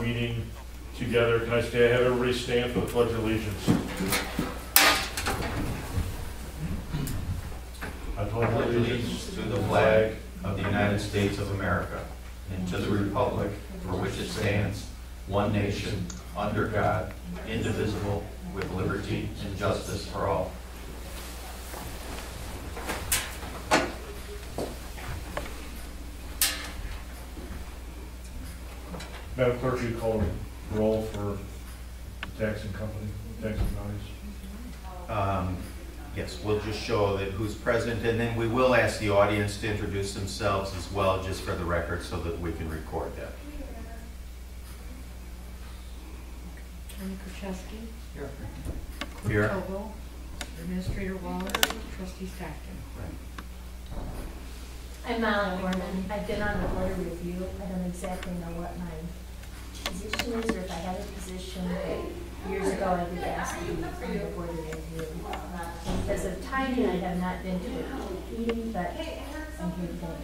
meeting together. Can I have everybody stand for the Pledge of Allegiance? I pledge allegiance to the flag of the United States of America and to the republic for which it stands, one nation, under God, indivisible, with liberty and justice for all. Madam Clerk, you call a roll for taxing company, taxing bodies. Yes, we'll just show that who's present, and then we will ask the audience to introduce themselves as well, just for the record, so that we can record that. Attorney Kraszewski. Here. Clerk Here. Togo. Administrator Waller. Trustee Stockton. I'm Molly Gorman. I've been on the board of review. I don't exactly know what my position is, or if I had a position, but years ago I did ask to be on the board of review. Because of timing, I have not been to a meeting, but I'm here today.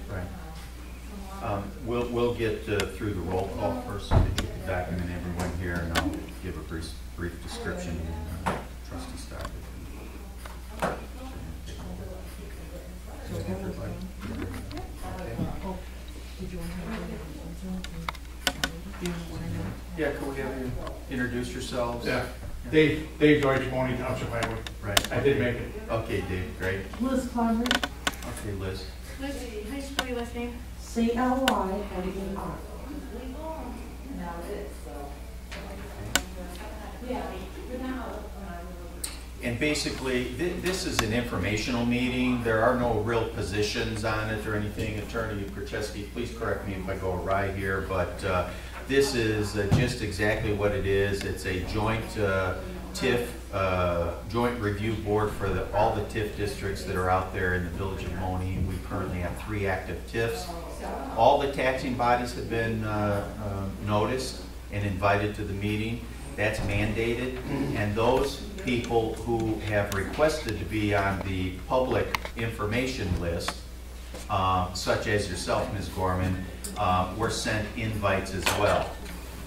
Right. We'll get through the roll call first, so that you can document everyone here, and I'll give a brief description. Trustee Stockton. So everybody. Oh, did you want to have Yeah, could we have you introduce yourselves? Yeah. Dave Deutsch, Monee Township Highway. Right. I did make it. Okay, Dave, great. Liz Clymer. Okay, Liz. Liz, how do you spell your last name? CLYMER. And basically, this is an informational meeting. There are no real positions on it or anything. Attorney Kraszewski, please correct me if I go awry here, but this is just exactly what it is. It's a joint TIFF, joint review board for all the TIFF districts that are out there in the village of Monee. We currently have 3 active TIFFs. All the taxing bodies have been noticed and invited to the meeting. That's mandated, and those people who have requested to be on the public information list, such as yourself, Ms. Gorman, were sent invites as well.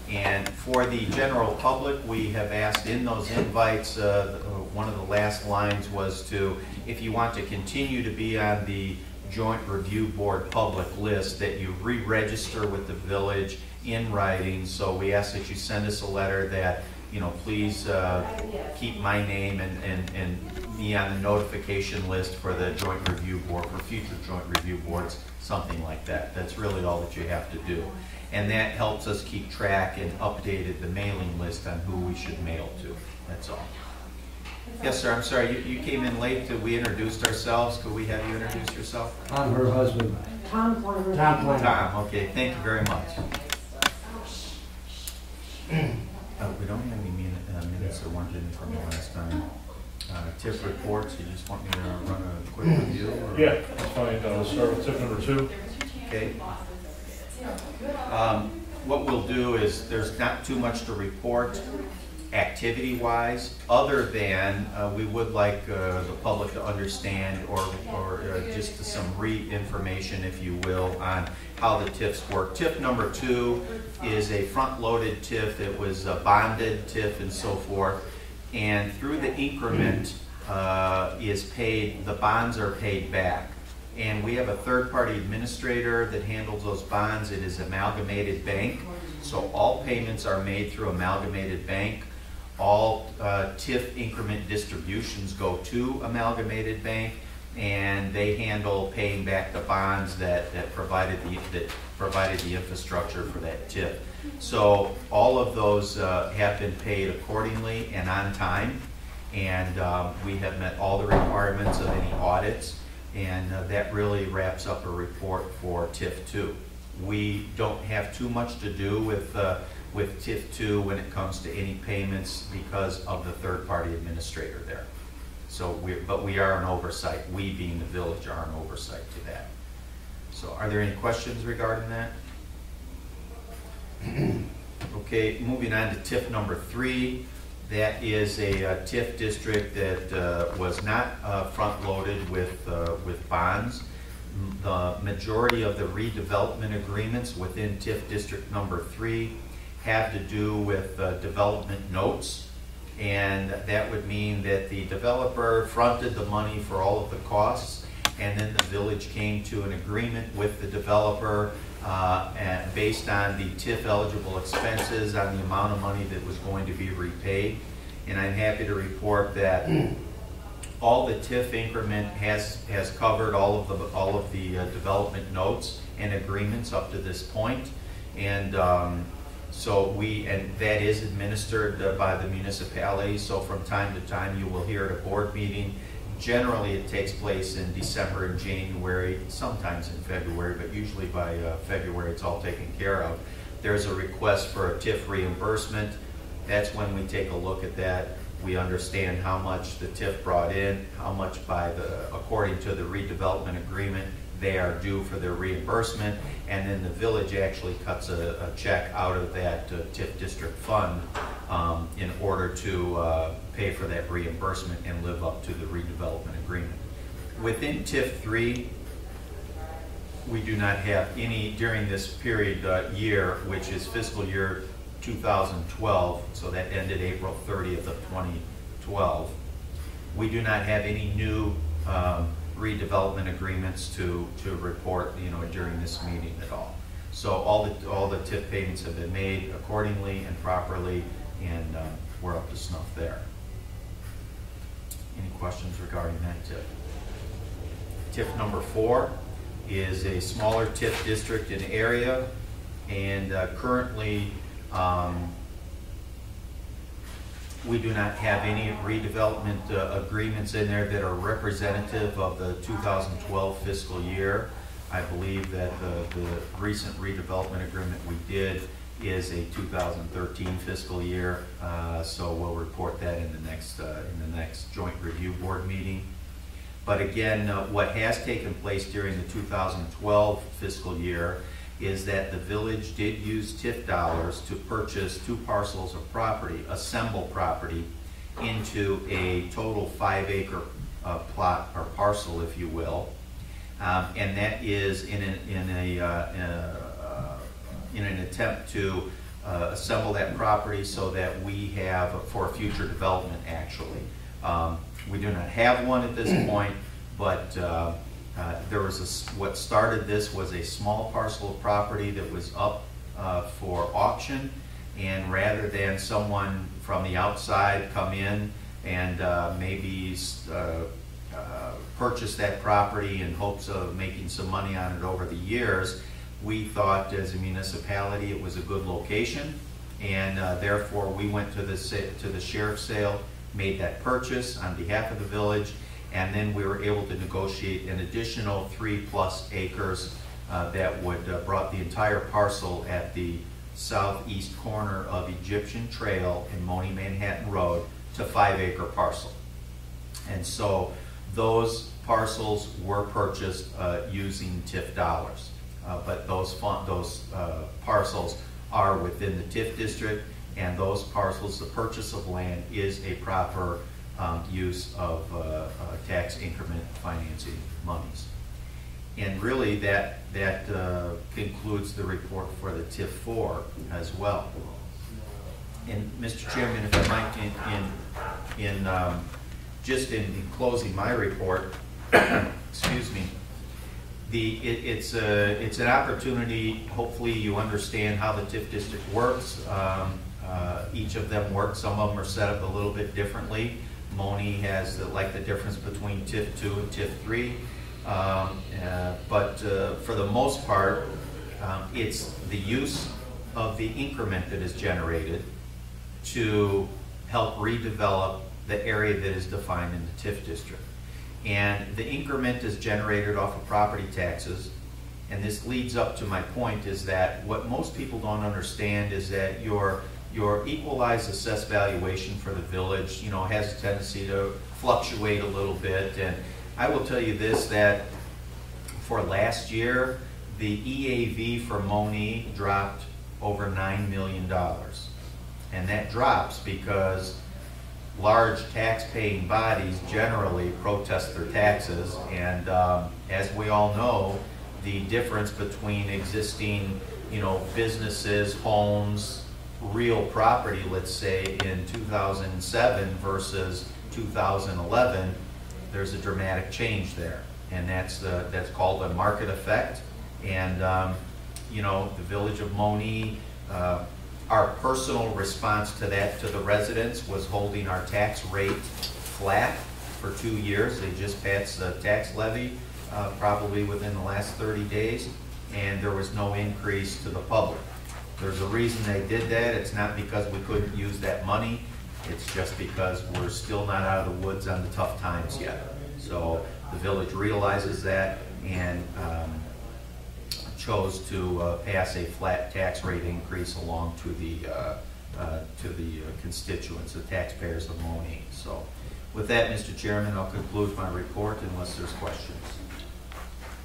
And for the general public, we have asked in those invites, one of the last lines was to, if you want to continue to be on the Joint Review Board public list, that you re-register with the village in writing. So we ask that you send us a letter that, you know, please keep my name and me on the notification list for the Joint Review Board, for future Joint Review Boards, something like that. That's really all that you have to do. And that helps us keep track and updated the mailing list on who we should mail to. That's all. Yes, sir. I'm sorry. You came in late. We introduced ourselves. Could we have you introduce yourself? I'm her husband. Tom Clymer. Tom. Okay. Thank you very much. We don't have any minutes or one didn't from the last time. TIFF reports. You just want me to run a quick review? Or? Yeah, that's fine. We'll start with TIFF number 2. Okay. What we'll do is there's not too much to report activity-wise, other than we would like the public to understand, or just some re-information, if you will, on how the TIFFs work. TIFF number 2 is a front-loaded TIFF. It was a bonded TIFF and so forth, and through the increment is paid, the bonds are paid back. And we have a third-party administrator that handles those bonds. It is Amalgamated Bank, so all payments are made through Amalgamated Bank. All TIFF increment distributions go to Amalgamated Bank, and they handle paying back the bonds that provided the infrastructure for that TIFF. So all of those have been paid accordingly and on time, and we have met all the requirements of any audits, and that really wraps up a report for TIFF 2. We don't have too much to do with TIFF 2 when it comes to any payments because of the third-party administrator there. So but we are an oversight. We, being the village, are an oversight to that. So are there any questions regarding that? Okay, moving on to TIFF number 3. That is a TIFF district that was not front-loaded with bonds. The majority of the redevelopment agreements within TIFF district number 3 have to do with development notes, and that would mean that the developer fronted the money for all of the costs, and then the village came to an agreement with the developer and based on the TIF eligible expenses on the amount of money that was going to be repaid. And I'm happy to report that all the TIF increment has covered all of the development notes and agreements up to this point. And and that is administered by the municipality. So from time to time you will hear at a board meeting. Generally it takes place in December and January, sometimes in February, but usually by February it's all taken care of. There's a request for a TIF reimbursement. That's when we take a look at that. We understand how much the TIF brought in, how much according to the redevelopment agreement they are due for their reimbursement, and then the village actually cuts a check out of that TIF district fund in order to pay for that reimbursement and live up to the redevelopment agreement. Within TIF 3, we do not have any, during this period year, which is fiscal year 2012, so that ended April 30th of 2012, we do not have any new redevelopment agreements to report, during this meeting at all. So all the TIF payments have been made accordingly and properly, and we're up to snuff there. Any questions regarding that TIF? TIF number 4 is a smaller TIF district in area, and currently we do not have any redevelopment agreements in there that are representative of the 2012 fiscal year. I believe that the recent redevelopment agreement we did is a 2013 fiscal year, so we'll report that in the next joint review board meeting. But again, what has taken place during the 2012 fiscal year is that the village did use TIF dollars to purchase 2 parcels of property, assemble property, into a total 5-acre plot or parcel, if you will, and that is in an attempt to assemble that property so that we have for future development. Actually, we do not have one at this point, but there was what started this was a small parcel of property that was up for auction, and rather than someone from the outside come in and maybe purchase that property in hopes of making some money on it over the years, we thought as a municipality it was a good location, and therefore we went to the sheriff's sale, made that purchase on behalf of the village, and then we were able to negotiate an additional 3+ acres that would brought the entire parcel at the southeast corner of Egyptian Trail and Monee Manhattan Road to 5-acre parcel. And so those parcels were purchased using TIF dollars, but those parcels are within the TIF district, and those parcels, the purchase of land is a proper use of tax increment financing monies. And really that concludes the report for the TIF 4 as well. And Mr. Chairman, if I might, just in closing my report, excuse me, it's an opportunity. Hopefully you understand how the TIF district works. Each of them works. Some of them are set up a little bit differently. Monee has like the difference between TIF 2 and TIF 3. But for the most part, it's the use of the increment that is generated to help redevelop the area that is defined in the TIF district. And the increment is generated off of property taxes. And this leads up to my point, is that what most people don't understand is that your equalized assessed valuation for the village, has a tendency to fluctuate a little bit. And I will tell you this, that for last year, the EAV for Monee dropped over $9 million. And that drops because large tax-paying bodies generally protest their taxes, and as we all know, the difference between existing, businesses, homes, real property, let's say in 2007 versus 2011, there's a dramatic change there, and that's called a market effect. And you know, the village of Monee, our personal response to that, to the residents, was holding our tax rate flat for 2 years. They just passed the tax levy probably within the last 30 days, and there was no increase to the public. There's a reason they did that. It's not because we couldn't use that money. It's just because we're still not out of the woods on the tough times yet. So the village realizes that and chose to pass a flat tax rate increase along to the constituents, the taxpayers of Monee. So with that, Mr. Chairman, I'll conclude my report unless there's questions.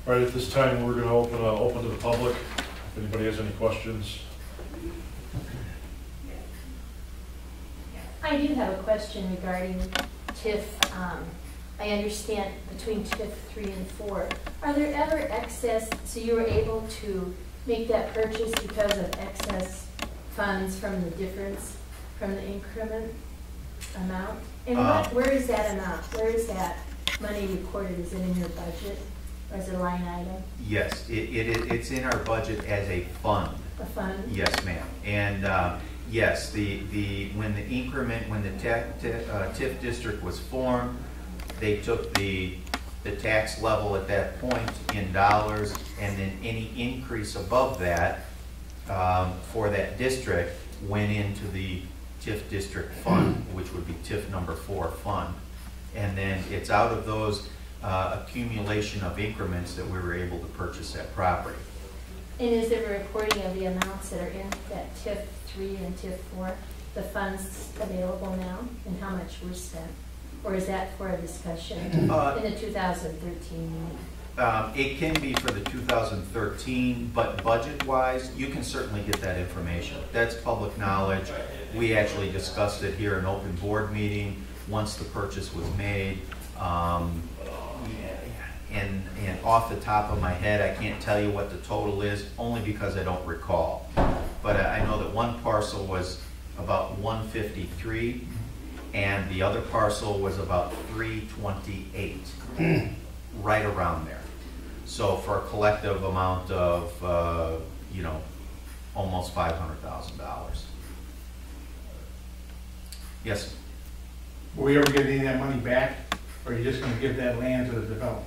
All right, at this time, we're going to open to the public. If anybody has any questions. I do have a question regarding TIFF. I understand between TIFF 3 and 4, are there ever excess, so you were able to make that purchase because of excess funds from the difference, from the increment amount? And where is that amount? Where is that money recorded? Is it in your budget or is it a line item? Yes, it's in our budget as a fund. A fund? Yes, ma'am. And yes, when the TIF district was formed, they took the tax level at that point in dollars, and then any increase above that for that district went into the TIF district fund, which would be TIF number 4 fund. And then it's out of those accumulation of increments that we were able to purchase that property. And is there a reporting of the amounts that are in that TIF 3 and TIF 4, the funds available now, and how much were spent? Or is that for a discussion in the 2013 meeting? It can be for the 2013, but budget-wise, you can certainly get that information. That's public knowledge. We actually discussed it here in open board meeting once the purchase was made. And off the top of my head, I can't tell you what the total is, only because I don't recall. But I know that one parcel was about 153, and the other parcel was about 328, right around there. So for a collective amount of, you know, almost $500,000. Yes? Will we ever get any of that money back, or are you just gonna give that land to the developer?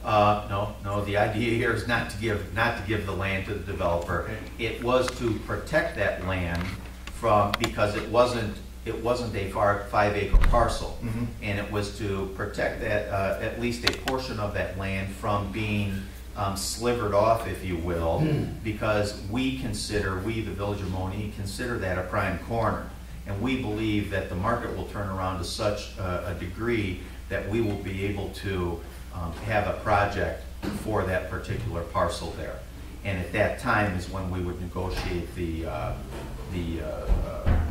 No, the idea here is not to give the land to the developer. Okay. It was to protect that land from, because it wasn't a 5-acre parcel. Mm-hmm. And it was to protect that, at least a portion of that land from being slivered off, if you will, because we, the village of Monee, consider that a prime corner. And we believe that the market will turn around to such a degree that we will be able to have a project for that particular parcel there. And at that time is when we would negotiate the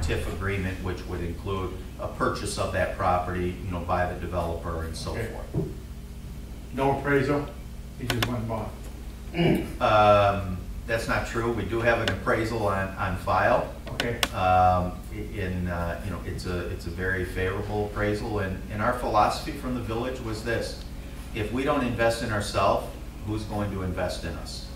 TIF agreement, which would include a purchase of that property, you know, by the developer and so forth. No appraisal? He just went and bought? That's not true. We do have an appraisal on file. Okay. You know, it's a very favorable appraisal, and our philosophy from the village was this: if we don't invest in ourselves, who's going to invest in us?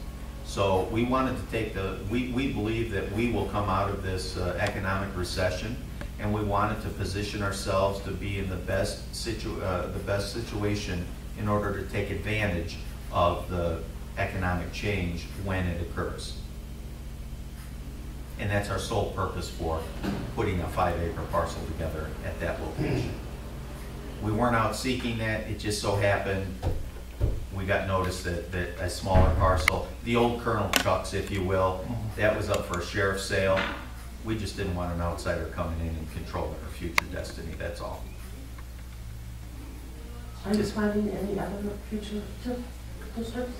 So we wanted to take we believe that we will come out of this economic recession, and we wanted to position ourselves to be in the best situation in order to take advantage of the economic change when it occurs. And that's our sole purpose for putting a 5-acre parcel together at that location. We weren't out seeking that. It just so happened we got notice that a smaller parcel, the old Colonel Chuck's, if you will, that was up for a sheriff's sale. We just didn't want an outsider coming in and controlling our future destiny, that's all. Are you planning any other future districts?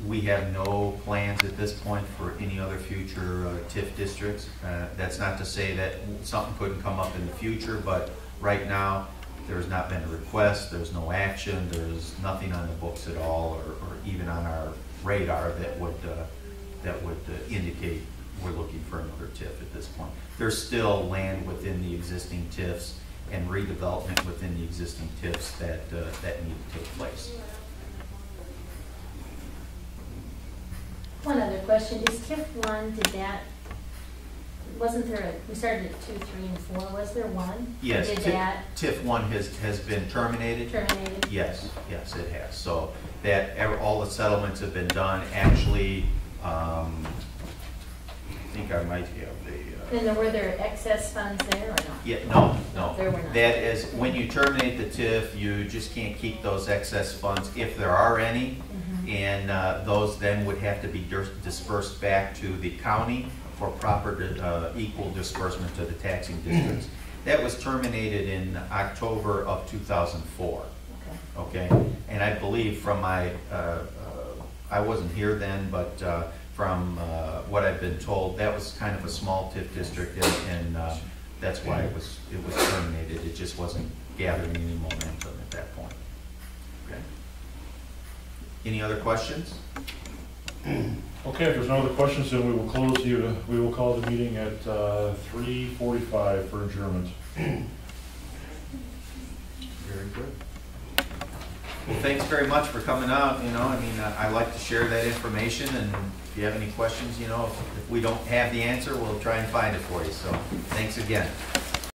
We have no plans at this point for any other future TIF districts. That's not to say that something couldn't come up in the future, but right now there's not been a request, there's no action, there's nothing on the books at all, or even on our radar that would indicate we're looking for another TIF at this point. There's still land within the existing TIFs and redevelopment within the existing TIFs that need to take place. One other question, is TIF 1, wasn't there we started at 2, 3, and 4, was there 1? Yes, Did that TIF 1 has been terminated. terminated? Yes, it has. So all the settlements have been done. Actually, I think I might have And were there excess funds there or not? yeah, no. There were not. That is, when you terminate the TIF, you just can't keep those excess funds if there are any. And those then would have to be dispersed back to the county for proper equal disbursement to the taxing districts. That was terminated in October of 2004. Okay, and I believe from my, I wasn't here then, but from what I've been told, that was kind of a small TIF district, and that's why it was terminated. It just wasn't gathering any momentum at that point. Okay. Any other questions? Okay, if there's no other questions, then we will call the meeting at 3:45 for adjournment. Very good. Well, thanks very much for coming out. I like to share that information, and if you have any questions, if we don't have the answer, we'll try and find it for you. So, thanks again.